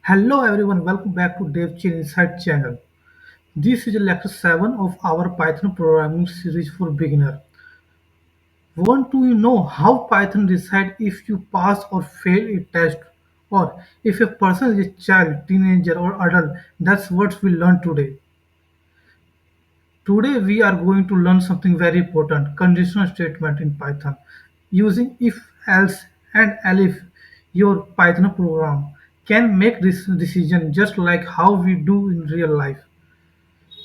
Hello everyone, welcome back to DevChin Insight channel. This is lecture 7 of our Python programming series for beginner. Want to know how Python decides if you pass or fail a test, or if a person is a child, teenager or adult? That's what we learn today. Today we are going to learn something very important, conditional statement in Python. Using if, else and elif, your Python program can make this decision just like how we do in real life.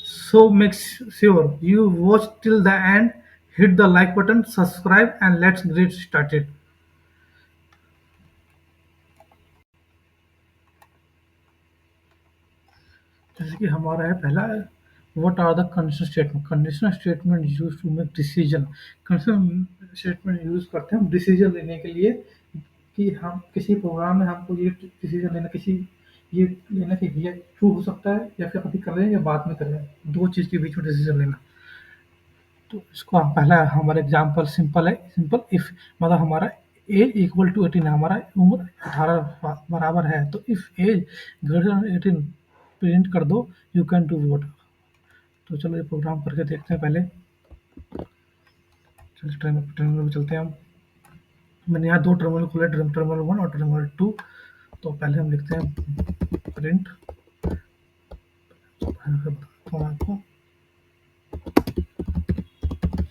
So make sure you watch till the end, hit the like button, subscribe and let's get started. जैसे कि हमारा है पहला what are the conditional statement use to make decision conditional statement use करते हैं हम decision लेने के लिए कि हम किसी प्रोग्राम में हमको ये डिसीजन लेना किसी ये लेना कि ये ट्रू हो सकता है या फिर अभी करें या बाद में करें दो चीज़ के बीच में डिसीजन लेना तो इसको हम पहला हमारा एग्जांपल सिंपल है सिंपल इफ मतलब हमारा एज इक्वल टू 18 है हमारा उम्र 18 बराबर है तो if age greater than 18 print कर दो यू कैन डू वोट तो चलो ये प्रोग्राम करके देखते हैं पहले चलिए टर्मिनल में चलते हैं हम मैंने यहाँ दो टर्मिनल खोले टर्मिनल 1 और टर्मिनल 2 तो पहले हम लिखते हैं प्रिंट बताता हूँ आपको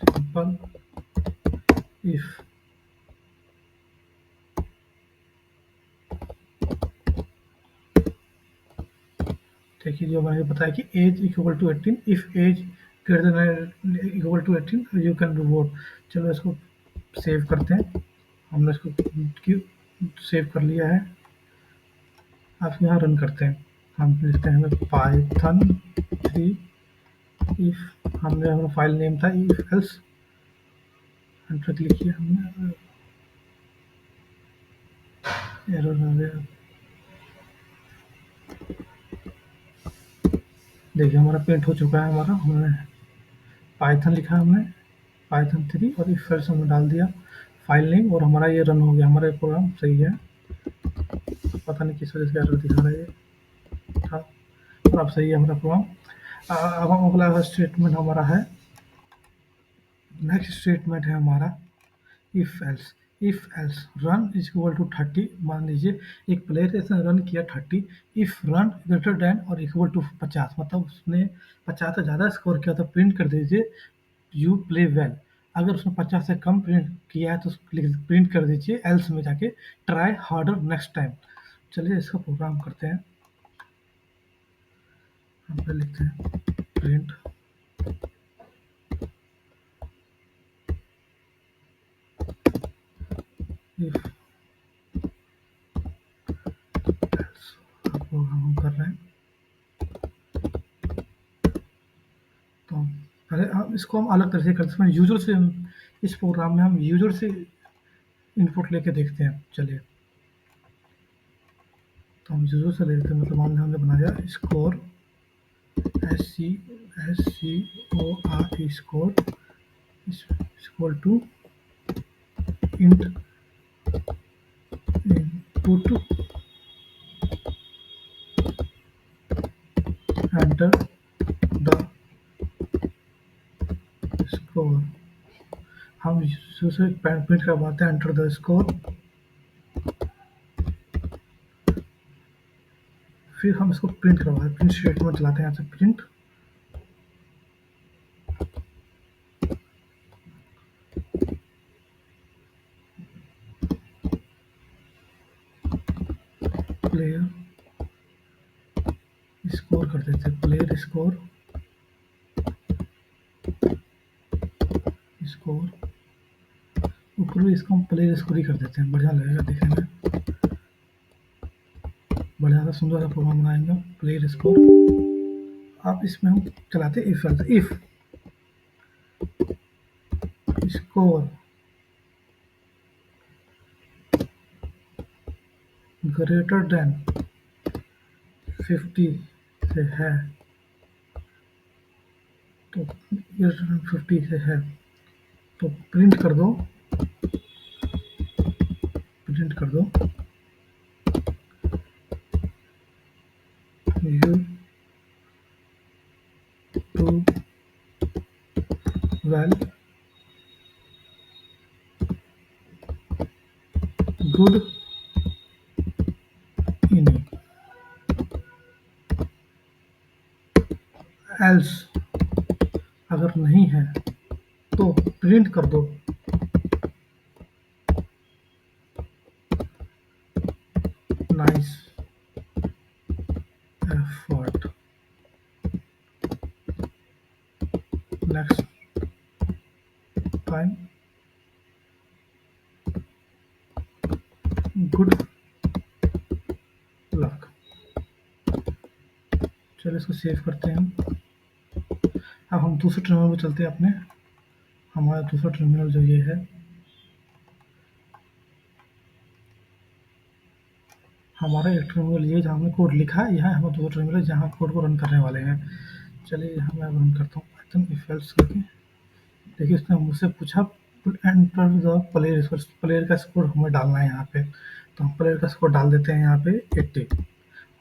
सिंपल इफ देखिए जो मैंने बताया कि age equal to 18 if age greater than equal to 18 you can do vote चलो इसको सेव करते हैं हमने इसको सेव कर लिया है आप यहाँ रन करते हैं हम लिखते हैं हमें पाइथन 3 इफ हमने हमारा फाइल नेम था इफ एल्स एंटर क्लिक किया हमने एरर आ गया देखिए हमारा प्रिंट हो चुका है हमारा हमने पाइथन लिखा हमने पाइथन 3 और इफ एल्स हमने डाल दिया फाइल नेम और हमारा ये रन हो गया हमारा प्रोग्राम सही है पता नहीं किस वजह से एरर दिखा रहा है ये था और अब सही है हमारा प्रोग्राम अब हम अगला स्टेटमेंट हमारा है नेक्स्ट स्टेटमेंट है हमारा if else run is equal to 30 मान लीजिए एक प्लेयर ऐसा रन किया 30 इफ रन ग्रेटर देन और इक्वल टू 50 मतलब उसने 50 से ज़्यादा स्कोर किया तो प्रिंट कर दीजिए यू प्ले वेल अगर उसने 50 से कम प्रिंट किया है तो प्रिंट कर दीजिए एल्स में जाके ट्राई हार्डर नेक्स्ट टाइम चलिए इसका प्रोग्राम करते हैं हम पे लिखते हैं प्रिंट इफ प्रोग्राम हम कर रहे हैं तो पहले हम इसको हम अलग तरह से करते हैं यूजर से इस प्रोग्राम में हम यूजर से इनपुट लेके देखते हैं चलिए तो हम यूजर से लेते हैं मतलब हमने बनाया score SCOR score equal to int input enter the score हम यूजर से प्रिंट करवाते हैं एंटर द स्कोर फिर हम इसको प्रिंट करवाते हैं प्रिंट स्टेटमेंट चलाते हैं यहाँ से प्रिंट प्लेयर स्कोर कर देते हैं प्लेयर स्कोर ऊपर भी इसको हम प्लेयर स्कोर ही कर देते हैं बढ़िया लगेगा देखने में बढ़िया सा सुंदर सा प्रोग्राम बनाएंगे प्लेयर स्कोर अब इसमें हम चलाते हैं इफ स्कोर ग्रेटर देन 50 से है तो ग्रेटर देन 50 से है तो प्रिंट कर दो you do well, good in else अगर नहीं है तो प्रिंट कर दो nice effort next time good luck. चलिए इसको सेव करते हैं हम। अब हम दूसरे टर्मिनल पे चलते हैं अपने। हमारा दूसरा टर्मिनल जो ये है, हमारा एक टर्मिनल ये जहाँ हमने कोड लिखा है, यह है हमारा दूसरा टर्मिनल जहाँ कोड को रन करने वाले हैं। चलिए यहाँ मैं रन करता हूँ पाइथन इफ एल्स करके। देखिए इसने मुझसे पूछा एंटर द प्लेयर, प्लेयर का स्कोर हमें डालना है यहाँ पे। तो हम प्लेयर का स्कोर डाल देते हैं यहाँ पे 80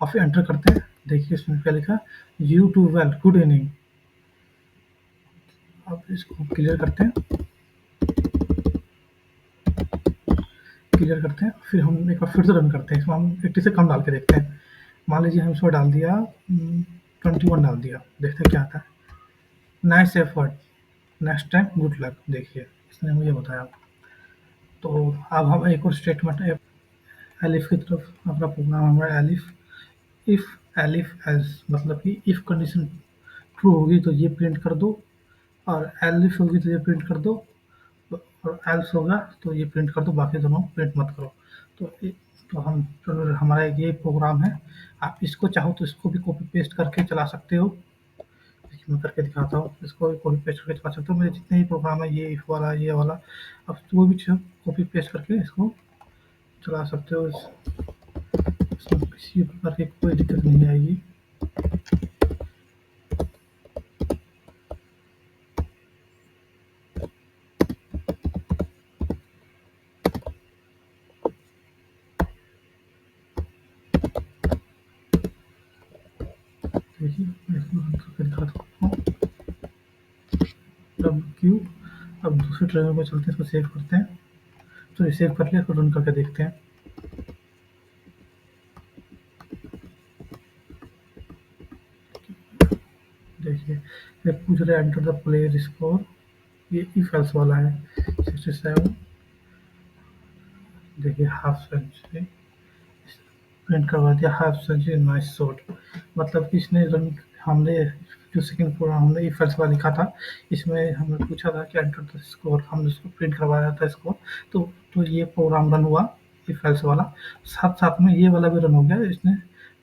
और फिर एंटर करते हैं। देखिए इसमें क्या लिखा, you do well, good evening. अब इसको क्लियर करते हैं, क्लियर करते हैं, फिर हम एक बार फिर से रन करते हैं। इसमें हम 80 से कम डाल के देखते हैं। मान लीजिए हम इसमें डाल दिया 21 डाल दिया, देखते हैं क्या आता है। Nice effort, next time good luck. देखिए इसने मुझे बताया। तो अब हम एक और स्टेटमेंट एलिफ की तरफ अपना प्रोग्राम हमारा एलिफ, इफ एलिफ एल्स, मतलब कि इफ कंडीशन ट्रू होगी तो ये प्रिंट कर दो, और एलिफ होगी तो ये प्रिंट कर दो, और एल्स होगा तो ये प्रिंट कर दो, बाकी दोनों प्रिंट मत करो। तो तो हम, चलो हमारा ये प्रोग्राम है। आप इसको चाहो तो इसको भी कॉपी पेस्ट करके चला सकते हो। देखिए मैं करके दिखाता हूँ। इसको भी कॉपी पेस्ट करके चला सकते हो। मेरे जितने भी प्रोग्राम है, ये इफ वाला, ये वाला, आप वो भी कॉपी पेस्ट करके इसको चला सकते हो। इसमें किसी प्रकार की कोई दिक्कत नहीं आएगी। देखिए मैं इसको रन करके दिखाता हूँ। अब क्यू, अब दूसरे ट्रेनर पर चलते हैं, इसको सेव करते हैं। तो सेव कर लिया, इसको रन करके देखते हैं। देखिए ये पूछ रहा है एंटर द प्लेयर स्कोर, ये इफ एल्स वाला है 67। देखिए हाफ सेंचुरी प्रिंट करवा दिया, हाफ सेंचुरी नाइस शॉट। मतलब कि इसने रन, हमने जो सेकंड प्रोग्राम हमने इफ एल्स वाला लिखा था, इसमें हमने पूछा था कि एंटर द स्कोर, हमने उसको प्रिंट करवाया था स्कोर। तो ये प्रोग्राम रन हुआ इफ एल्स वाला, साथ साथ में ये वाला भी रन हो गया। इसने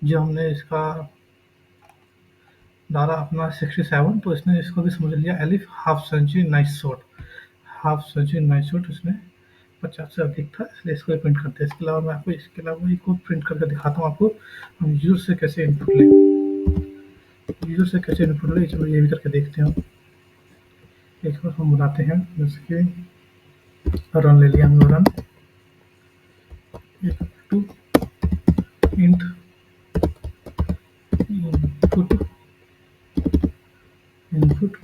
जो हमने इसका डाला अपना 67, तो इसने इसको भी समझ लिया elif half century nice shot, half century nice shot. इसने 50 से अधिक था, इसलिए इसको प्रिंट करते हैं। इसके अलावा मैं आपको इसके अलावा एक और प्रिंट करके दिखाता हूँ आपको, हम यूजर से कैसे इनपुट लें। यूजर से कैसे इनपुट लें, चलो ये भी करके देखते हैं। एक बार हम बनाते हैं, जैसे कि रन ले लिया हमने, run to int input, input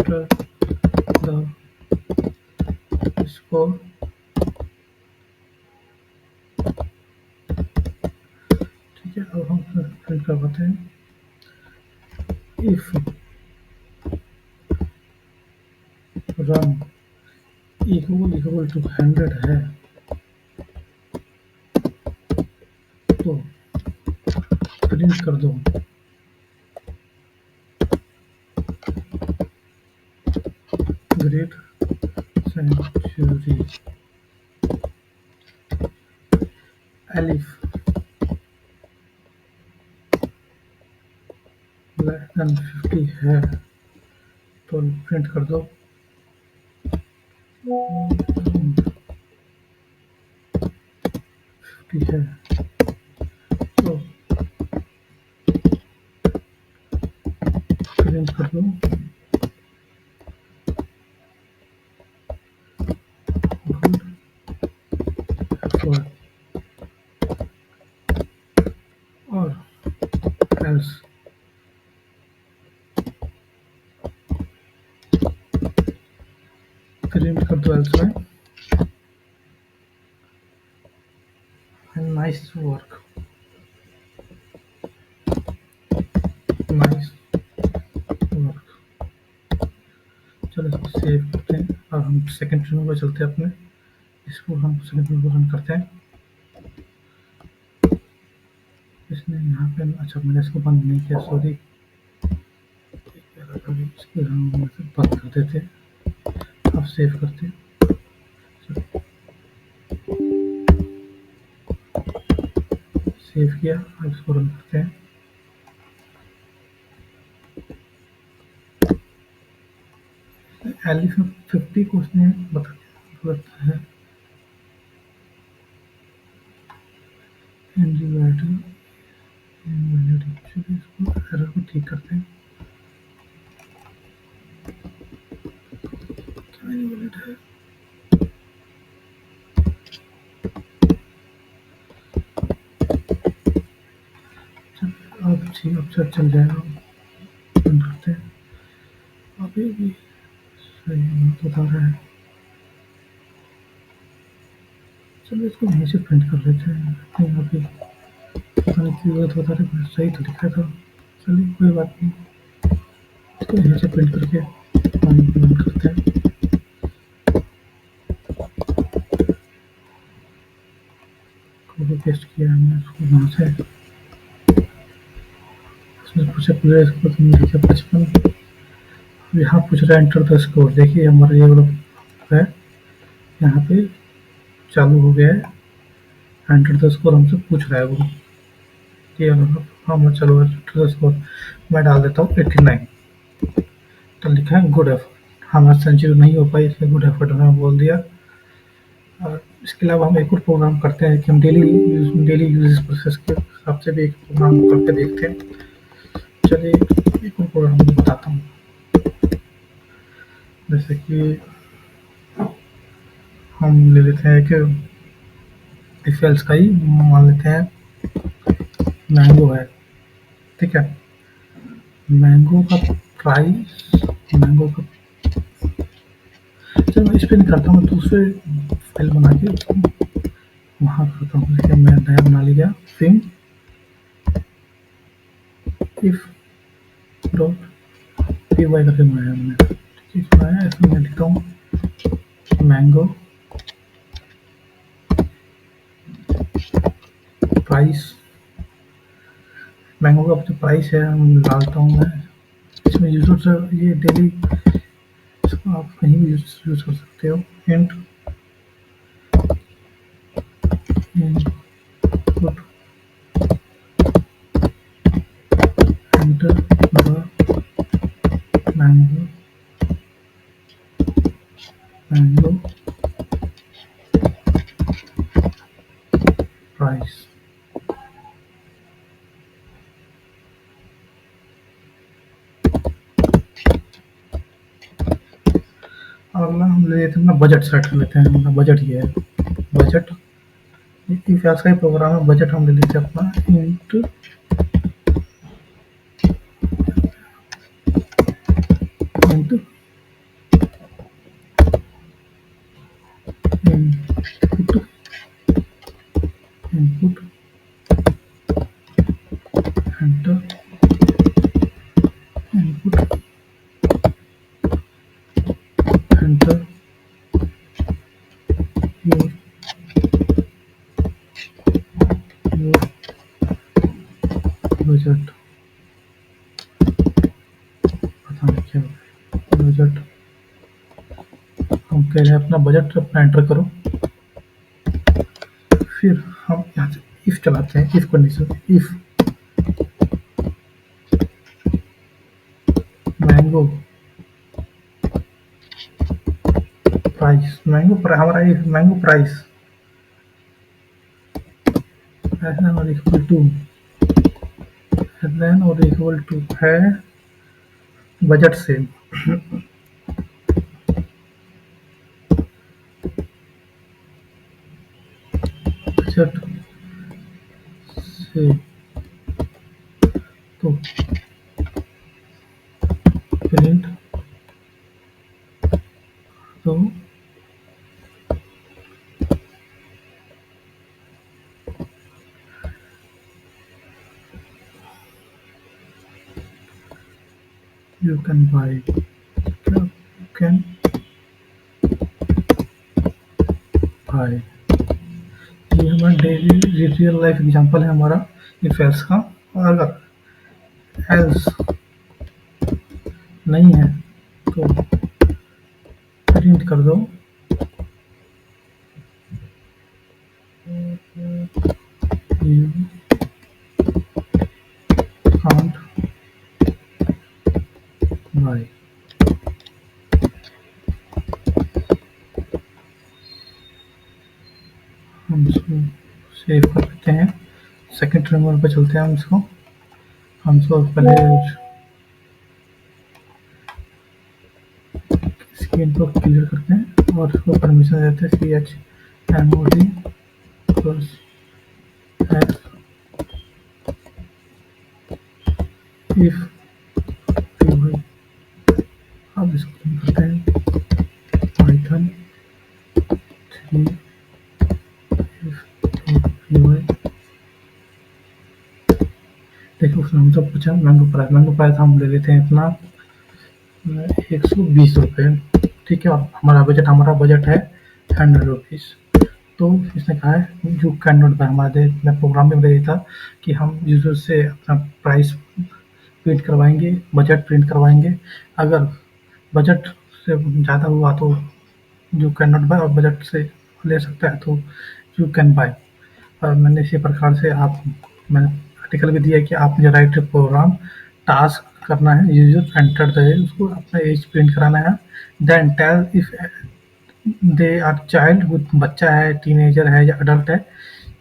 the score, ठीक है। अब हम प्रिंट करवाते हैं इफ रन इक्वल टू 100 है तो प्रिंट कर दो great century elif less than 50 है तो प्रिंट कर दो 50 है तो प्रिंट कर दो गुड एल्स प्रिंट कर दो एल्स में नाइस वर्क नाइस वर्क। चलो इसको सेव करते हैं और हम सेकंड टर्मिनल पर चलते हैं अपने। इसको हम सेकंड टर्मिनल पर रन करते हैं। इसने यहाँ पे अच्छा मैंने इसको बंद नहीं किया सॉरी। इसको हम बंद कर देते अब सेव करते हैं। सेव किया अब इसको रन करते हैं। एलिफेंट 50 को उसने बता है इसको एरर को ठीक करते हैं। क्या इनवैलिड है? अब ठीक अब चल जाएगा। बंद करते हैं। अभी भी सही बता रहा है। चलो इसको यहीं से प्रिंट कर लेते हैं। नहीं अभी पता नहीं क्यों गलत बता रहे सही तो लिखा था। चलिए कोई बात नहीं इसको यहीं से प्रिंट करके हम बंद करते हैं। कॉपी पेस्ट किया हमने उसको वहाँ से। उसने पूछा पूरा इसको तुमने लिखा 55। यहाँ पूछ रहा है एंटर द स्कोर। देखिए हमारा ये वाला है यहाँ पे चालू हो गया है। एंटर द स्कोर हमसे पूछ रहा है वो ये हाँ मैं चलो एंटर द स्कोर मैं डाल देता हूँ 89। तो लिखा है गुड एफर्ट। हमारा सेंचुरी नहीं हो पाई इसलिए गुड एफर्ट हमने बोल दिया। और इसके अलावा हम एक और प्रोग्राम करते हैं कि हम डेली यूजेस प्रोसेस के हिसाब से भी एक प्रोग्राम करके देखते हैं। चलिए एक और प्रोग्राम मैं बताता हूँ। जैसे कि हम ले लेते हैं कि इफ एल्स का ही मान लेते हैं मैंगो है ठीक है। मैंगो का प्राइस मैंगो का चलो मैं इस पे नहीं करता हूँ दूसरे फाइल बना के वहाँ करता हूँ। जैसे मैं नया बना लिया फिंग इफ डॉट पी वाई करके बनाया हमने ठीक है। इसमें मैं लिखता हूँ मैंगो प्राइस। मैंगो का जो प्राइस है हम डालता हूँ मैं इसमें यूजर से ये डेली इसको आप कहीं भी यूज कर सकते हो। Int input enter the mango mango price. अगला हम ले लेते हैं अपना बजट सेट कर लेते हैं। हमारा बजट ये है बजट इफ एल्स का ही प्रोग्राम है। बजट हम ले लेते हैं अपना int int input input enter input enter your your budget. पता नहीं क्या बजट हम कह रहे हैं अपना बजट अपना एंटर करो। फिर हम यहाँ से इफ चलाते हैं। If condition if mango price हमारा मैंगो प्राइस और इक्वल टू और इक्वल टू है बजट से बजट से तो प्रिंट तो you can buy, you can buy. ये हमारा डेली रियल लाइफ एग्जांपल है हमारा इफ एल्स का। और अगर एल्स नहीं है तो प्रिंट कर दो यू कांट बाय। हम इसको सेव कर लेते हैं। सेकंड टर्मिनल पे चलते हैं हम इसको पहले स्क्रीन को क्लियर करते हैं और इसको परमिशन देते हैं C H M O D plus F if P Y. अब इसको करते हैं पाइथन 3 इफ पी वाई। देखिए उसमें हम सब पूछा मैंगो प्राइस हम ले लेते हैं इतना 120 रुपये। ठीक है, और हमारा बजट है 100 रुपीज़। तो इसने कहा है यू कैन नॉट बाय। हमारे मैं प्रोग्राम में बताया था कि हम यूजर से अपना प्राइस प्रिंट करवाएंगे, बजट प्रिंट करवाएंगे। अगर बजट से ज़्यादा हुआ तो यू कैन नॉट बाय, और बजट से ले सकता है तो यू कैन बाय। और मैंने इसी प्रकार से मैंने आर्टिकल भी दिया है कि आप मुझे राइट प्रोग्राम टास्क करना है, यूजर एंटर द एज, उसको अपना एज प्रिंट कराना है। Then tell if they are child, वो बच्चा है, टीनेजर है या अडल्ट है,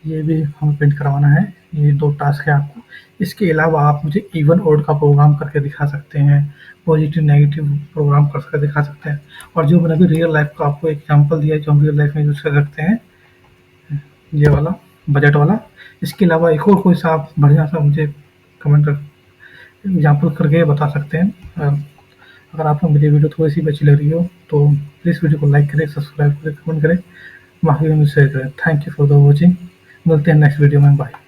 ये भी हमें प्रिंट करवाना है। ये 2 टास्क है आपको। इसके अलावा आप मुझे इवन ओड का प्रोग्राम करके दिखा सकते हैं, पॉजिटिव नेगेटिव प्रोग्राम करके दिखा सकते हैं। और जो मैंने अभी रियल लाइफ का आपको एग्जांपल दिया है जो हम रियल लाइफ में यूज़ कर सकते हैं, ये वाला बजट वाला। इसके अलावा एक और कोई सा आप बढ़िया सा मुझे कमेंट कर एग्जांपल करके बता सकते हैं। अगर आपको मेरी वीडियो थोड़ी सी भी अच्छी लग रही हो तो प्लीज़ वीडियो को लाइक करें, सब्सक्राइब करें, कमेंट करें, बाकी में शेयर करें। Thank you for the watching. मिलते हैं नेक्स्ट वीडियो में। बाय।